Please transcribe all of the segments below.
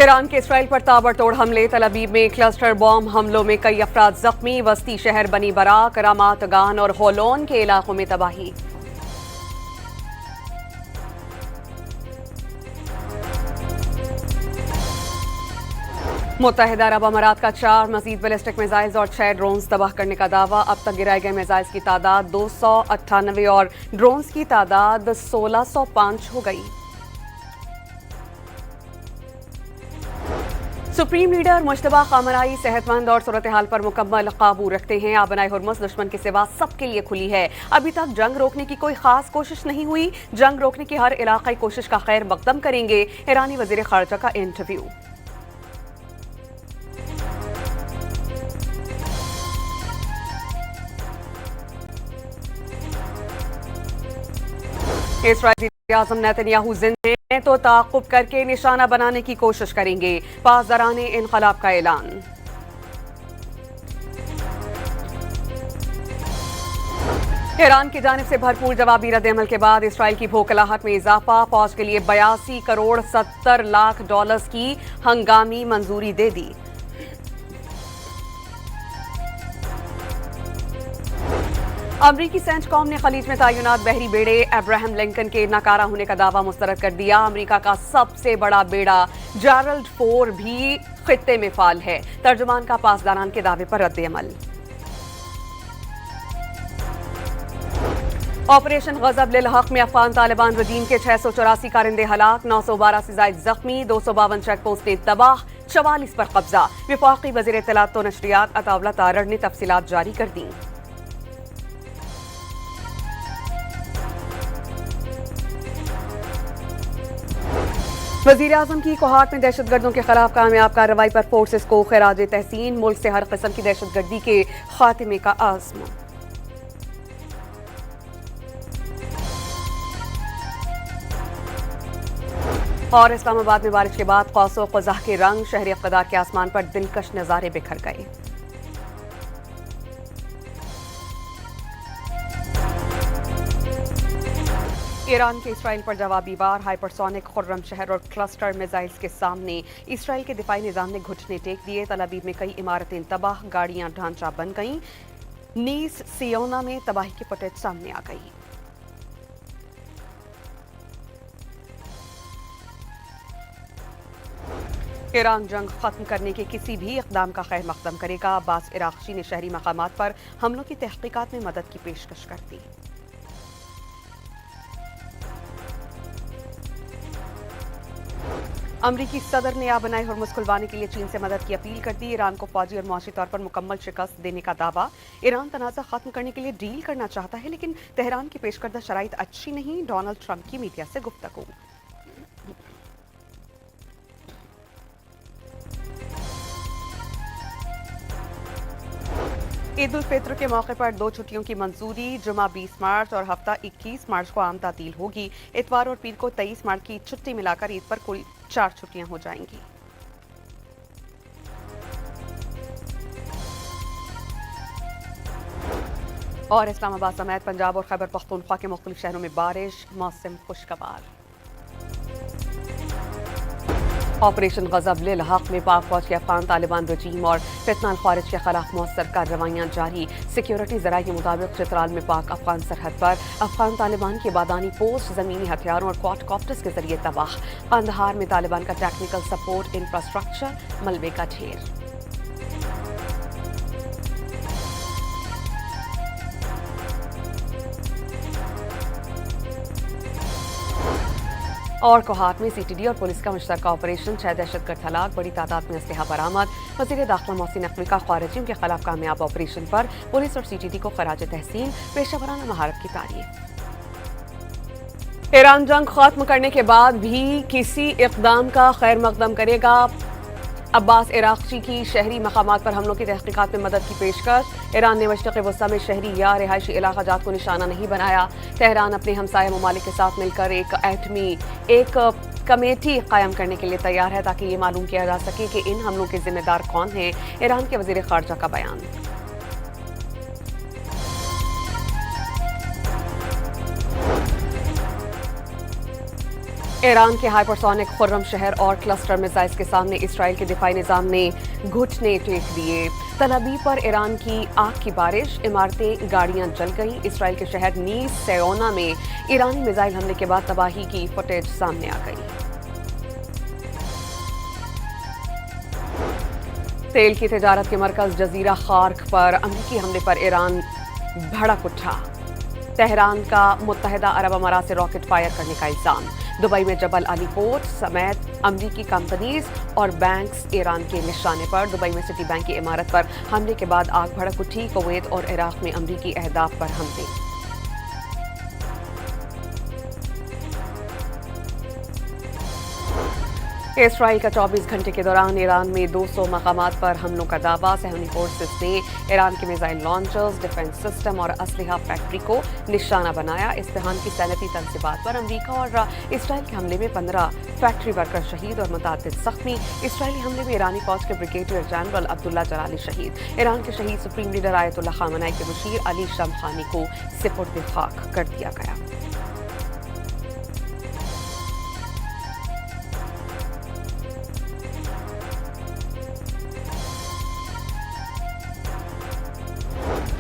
Iran के Israel पर ताबड़तोड़ हमले, तल अवीव में क्लस्टर बॉम्ब हमलों में कई अफराद जख्मी, वस्ती शहर बनी बराक, रामात गान और होलोन के इलाकों में तबाही। मुत्तहिदा अरब अमारात का 4 मजीद बैलिस्टिक मिसाइल्स और 6 ड्रोन्स तबाह करने का दावा। अब तक गिराए गए मिसाइल्स की तादाद 298 और ड्रोन्स की तादाद 1605 हो गई। सुप्रीम लीडर मुश्तबा खामनाई सेहतमंद और सूरत हाल पर मुकम्मल काबू रखते हैं। आबनाए हुर्मुज़ दुश्मन के सिवा सबके लिए खुली है। अभी तक जंग रोकने की कोई खास कोशिश नहीं हुई। जंग रोकने की हर इलाकाई कोशिश का खैर मकदम करेंगे। ईरानी वजीर खारजा का इंटरव्यू। इस्राईली आज़म नेतन्याहू जिंदा हैं तो ताक़ुब करके निशाना बनाने की कोशिश करेंगे। पासदारान इनक़लाब का ऐलान। ईरान की जानिब से भरपूर जवाबी रद्द-ए-अमल के बाद इसराइल की भूखलाहट में इजाफा। फौज के लिए 82 करोड़ 70 लाख डॉलर्स की हंगामी मंजूरी दे दी। अमरीकी सेंटकॉम ने खलीज में तैनात बहरी बेड़े अब्राहम लिंकन के नाकारा होने का दावा मुस्तरद कर दिया। अमरीका का सबसे बड़ा बेड़ा जेरल्ड फोर भी खित्ते में फाल है। तर्जुमान का पासदारान के दावे पर रद्द-ए-अमल। ऑपरेशन गजब लिल हक में अफगान तालिबान रजीम के 684 कारिंदे हलाक, 912 से जायद जख्मी, 252 चेक पोस्टें तबाह, 44 पर कब्जा। विफाकी वजीर इत्तलात व नशरियात अताउल्लाह तारड़ ने तफसीलात जारी कर दी। वजीर आजम की कोहाट में दहशतगर्दों के खिलाफ कामयाब कार्रवाई पर फोर्सेस को खिराज तहसीन। मुल्क से हर किस्म की दहशतगर्दी के खात्मे का आज़म। और इस्लामाबाद में बारिश के बाद कौस व क़ुज़ाह के रंग, शहरी इक़्तिदार के आसमान पर दिलकश नज़ारे बिखर गए। ईरान के इसराइल पर जवाबी वार, हाइपरसोनिक खुर्रम शहर और क्लस्टर मिसाइल्स के सामने इसराइल के दिफाई निजाम ने घुटने टेक दिए। तल अवीव में कई इमारतें तबाह, गाड़ियां ढांचा बन गईं। नीस सियोना में तबाही की फुटेज सामने आ गई। ईरान जंग खत्म करने के किसी भी इक़दाम का खैर मकदम करेगा। अब्बास इराक़ची ने शहरी मकामात पर हमलों की तहक़ीक़ात में मदद की पेशकश कर दी। अमरीकी सदर ने आबनाए हुर्मुज़ खुलवाने के लिए चीन से मदद की अपील कर दी। ईरान को फौजी और मुआशी तौर पर मुकम्मल शिकस्त देने का दावा। ईरान तनाज़ा खत्म करने के लिए डील करना चाहता है, लेकिन तेहरान की पेश करदा शराइत अच्छी नहीं। डोनाल्ड ट्रंप की मीडिया से गुफ्तगू। ईद उल फित्र के मौके पर 2 छुट्टियों की मंजूरी। जुमा 20 मार्च और हफ्ता 21 मार्च को आम तातील होगी। इतवार और पीर को 23 मार्च की छुट्टी मिलाकर ईद पर कुल 4 छुट्टियां हो जाएंगी। और इस्लामाबाद समेत पंजाब और खैबर पख्तूनख्वा के मुख्तलिफ शहरों में बारिश, मौसम खुशगवार। ऑपरेशन गजब लिल हक में पाक फौज के अफगान तालिबान रजीम और फितना खारिज के खिलाफ मौसर कार्रवाइयां जारी। सिक्योरिटी जराये के मुताबिक चित्राल में पाक अफगान सरहद पर अफगान तालिबान के बादानी पोस्ट जमीनी हथियारों और क्वाडकॉप्टर्स के जरिए तबाह। कंदहार में तालिबान का टेक्निकल सपोर्ट इंफ्रास्ट्रक्चर मलबे का ढेर। और कोहाट में सीटीडी और पुलिस का मुश्तरका ऑपरेशन, 6 दहशतगर्द हलाक, बड़ी तादाद में असलहा बरामद। वज़ीर दाखिला मोहसिन नकवी का ख़ारिजियों के खिलाफ कामयाब ऑपरेशन पर पुलिस और सीटीडी को खराज तहसीन, पेशेवराना महारत की तारीफ। ईरान जंग खत्म करने के बाद भी किसी इक़दाम का खैर मकदम करेगा। अब्बास इराक़ची की शहरी मकामात पर हमलों की तहक़ीक़ात में मदद की पेशकश। ईरान ने मशरिक़ वस्ता में शहरी या रिहायशी इलाक़ा जात को निशाना नहीं बनाया। तेहरान अपने हमसाया ममालिक के साथ मिलकर एक कमेटी कायम करने के लिए तैयार है ताकि ये मालूम किया जा सके कि इन हमलों के जिम्मेदार कौन हैं। ईरान के वज़ीर ख़ारजा का बयान। ईरान के हाइपरसोनिक खुर्रम शहर और क्लस्टर मिसाइल्स के सामने इसराइल के दिफाई निजाम ने घुटने टेक दिए। तल अवीव पर ईरान की आग की बारिश, इमारतें गाड़ियां जल गईं। इसराइल के शहर नीस सेयोना में ईरानी मिसाइल हमले के बाद तबाही की फुटेज सामने आ गई। तेल की तिजारत के मरकज जजीरा खार्क पर अमरीकी हमले पर ईरान भड़क उठा। तेहरान का मुत्तहिदा अरब अमारात से रॉकेट फायर करने का इल्जाम। दुबई में जबल अली पोर्ट समेत अमरीकी कंपनीज और बैंक्स ईरान के निशाने पर। दुबई में सिटी बैंक की इमारत पर हमले के बाद आग भड़क उठी। कुवैत और इराक में अमरीकी अहदाफ पर हमले। इसराइल का 24 घंटे के दौरान ईरान में 200 मकामात पर हमलों का दावा। सहनी फोर्सेस ने ईरान के मिसाइल लॉन्चर्स, डिफेंस सिस्टम और असलहा फैक्ट्री को निशाना बनाया। इस्तेहान की सैनती तनसीबात पर अमरीका और इसराइल के हमले में 15 फैक्ट्री वर्कर शहीद और मुतादिद जख्मी। इसराइली हमले में ईरानी फौज के ब्रिगेडियर जनरल अब्दुल्ला जलाली शहीद। ईरान के शहीद सुप्रीम लीडर आयतुल्लाह खामनाई के मुशीर अली शमखानी को सिपुर्द खाक कर दिया गया।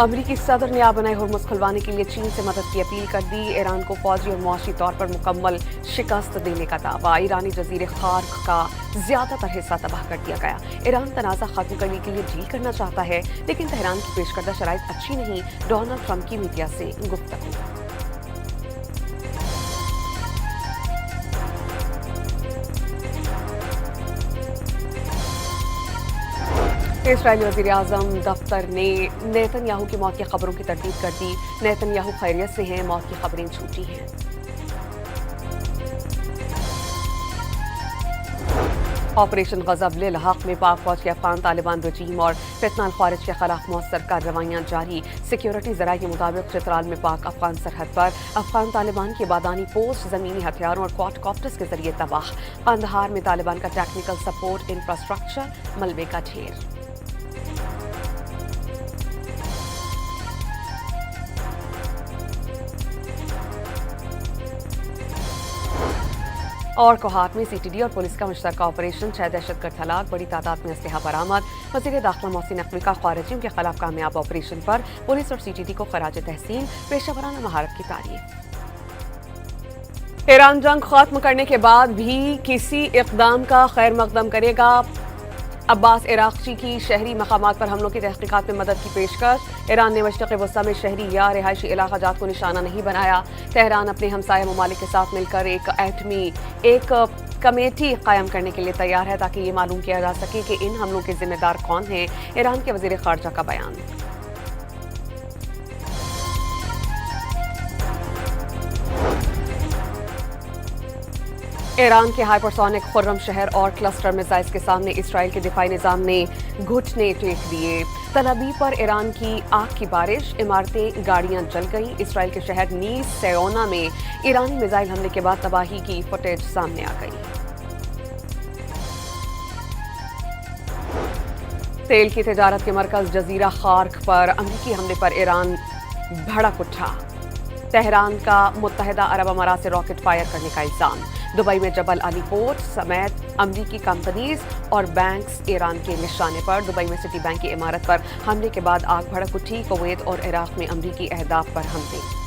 अमरीकी सदर ने आबनाई हुर्मुज़ खुलवाने के लिए चीन से मदद की अपील कर दी। ईरान को फौजी और मुआशी तौर पर मुकम्मल शिकस्त देने का दावा। ईरानी जजीरे खार्क का ज्यादातर हिस्सा तबाह कर दिया गया। ईरान तनाज़ा खत्म करने के लिए डील करना चाहता है, लेकिन तेहरान की पेश करदा शराइत अच्छी नहीं। डोनाल्ड ट्रंप की मीडिया से गुफ्तगू। इसराइली वज़ीर आज़म दफ्तर ने नेतन्याहू की मौत की खबरों की तरदीद कर दी। नेतन्याहू खैरियत से हैं, मौत की खबरें झूठी हैं। ऑपरेशन गज़ब लिल हक़ में पाक फौज के अफगान तालिबान रजीम और फितना ख़वारिज के खिलाफ मौसर कार्रवाइयाँ जारी। सिक्योरिटी ज़राए के मुताबिक चित्राल में पाक अफगान सरहद पर अफगान तालिबान की बादानी पोस्ट ज़मीनी हथियारों और क्वाडकॉप्टर्स के जरिए तबाह। कंदहार में तालिबान का टेक्निकल सपोर्ट इंफ्रास्ट्रक्चर मलबे का ढेर। और कोहाट में सीटीडी और पुलिस का मुश्तरका ऑपरेशन, 6 दहशतगर्द हलाक, बड़ी तादाद में असलहा बरामद। वज़ीर दाखिला मोहसिन नकवी का ख़वारिजियों के खिलाफ कामयाब ऑपरेशन पर पुलिस और सीटीडी को खराज तहसीन, पेशेवराना महारत की तारीफ। ईरान जंग खत्म करने के बाद भी किसी इक़दाम का खैर मकदम करेगा। अब्बास इराक़ची की शहरी मकामात पर हमलों की तहक़ीक़ात में मदद की पेशकश। ईरान ने मशरिक़ वस्ता में शहरी या रिहायशी इलाक़ा जात को निशाना नहीं बनाया। तेहरान अपने हमसाया ममालिक के साथ मिलकर एक कमेटी कायम करने के लिए तैयार है, ताकि ये मालूम किया जा सके कि इन हमलों के जिम्मेदार कौन हैं। ईरान के वज़ीर ख़ारजा का बयान। ईरान के हाइपरसोनिक खुर्रम शहर और क्लस्टर मिसाइल्स के सामने इसराइल के दिफाई निजाम ने घुटने टेक दिए। तल अवीव पर ईरान की आग की बारिश, इमारतें गाड़ियां जल गईं। इसराइल के शहर नीस सेयोना में ईरानी मिसाइल हमले के बाद तबाही की फुटेज सामने आ गई। तेल की तिजारत के मरकज जजीरा खार्क पर अमरीकी हमले पर ईरान भड़क उठा। तेहरान का मुत्तहिदा अरब अमारात से रॉकेट फायर करने का इल्जाम। दुबई में जबल अली पोर्ट समेत अमरीकी कंपनीज और बैंक्स ईरान के निशाने पर। दुबई में सिटी बैंक की इमारत पर हमले के बाद आग भड़क उठी। कुवैत और इराक में अमरीकी अहदाफ पर हमले।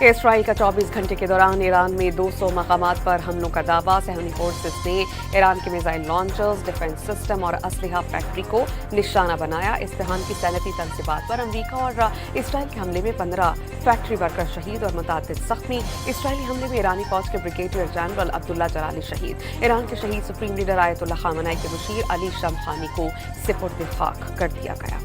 इसराइल का 24 घंटे के दौरान ईरान में 200 मकामात पर हमलों का दावा। सहनी फोर्सेस ने ईरान के मिसाइल लॉन्चर्स, डिफेंस सिस्टम और असलहा फैक्ट्री को निशाना बनाया। इस्तेहान की सैनती तनसीबात पर अमरीका और इसराइल के हमले में 15 फैक्ट्री वर्कर शहीद और मुतादिद जख्मी। इसराइली हमले में ईरानी फौज के ब्रिगेडियर जनरल अब्दुल्ला जलाली शहीद। ईरान के शहीद सुप्रीम लीडर आयतुल्लाह खामनाई के मुशीर अली शमखानी को सिपुर्द खाक कर दिया गया।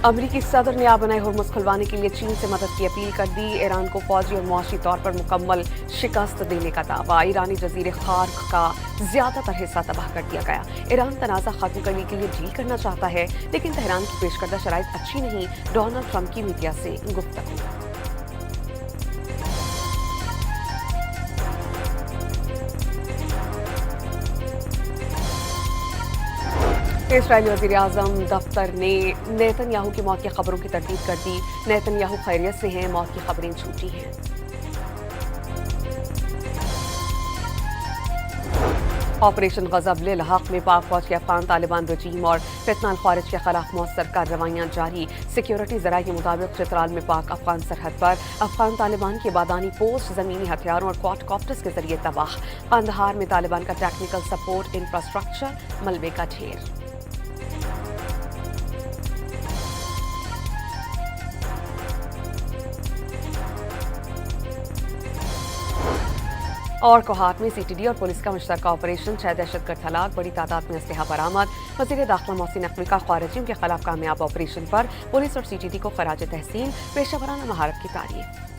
अमरीकी सदर ने आबनाई हुर्मुज़ खुलवाने के लिए चीन से मदद की अपील कर दी। ईरान को फौजी और मुआशी तौर पर मुकम्मल शिकस्त देने का दावा। ईरानी जजीरे खार्क का ज्यादातर हिस्सा तबाह कर दिया गया। ईरान तनाज़ा खत्म करने के लिए डील करना चाहता है, लेकिन तेहरान की पेश करदा शराइत अच्छी नहीं। डोनाल्ड ट्रंप की मीडिया से गुफ्तगू। اسرائیلی وزیر اعظم دفتر نے نیتن یاہو کی موت کی خبروں کی تردید کر دی. نیتن یاہو خیریت سے ہیں, موت کی خبریں جھوٹی ہیں. آپریشن غضب للحق میں پاک فوج کے افغان طالبان رجیم اور فتنہ الخوارج کے خلاف مؤثر کارروائیاں جاری. سیکیورٹی ذرائع کے مطابق چترال میں پاک افغان سرحد پر افغان طالبان کی بادانی پوسٹ زمینی ہتھیاروں اور کواد کاپٹرز کے ذریعے تباہ. قندھار میں طالبان کا ٹیکنیکل سپورٹ انفراسٹرکچر ملبے کا ڈھیر. اور کوہاٹ میں سی ٹی ڈی اور پولیس کا مشترکہ آپریشن, 6 دہشت گرد ہلاک, بڑی تعداد میں اسلحہ برآمد. وزیر داخلہ محسن نقوی کا خارجیوں کے خلاف کامیاب آپریشن پر پولیس اور سی ٹی ڈی کو خراج تحسین, پیشہ ورانہ مہارت کی تعریف.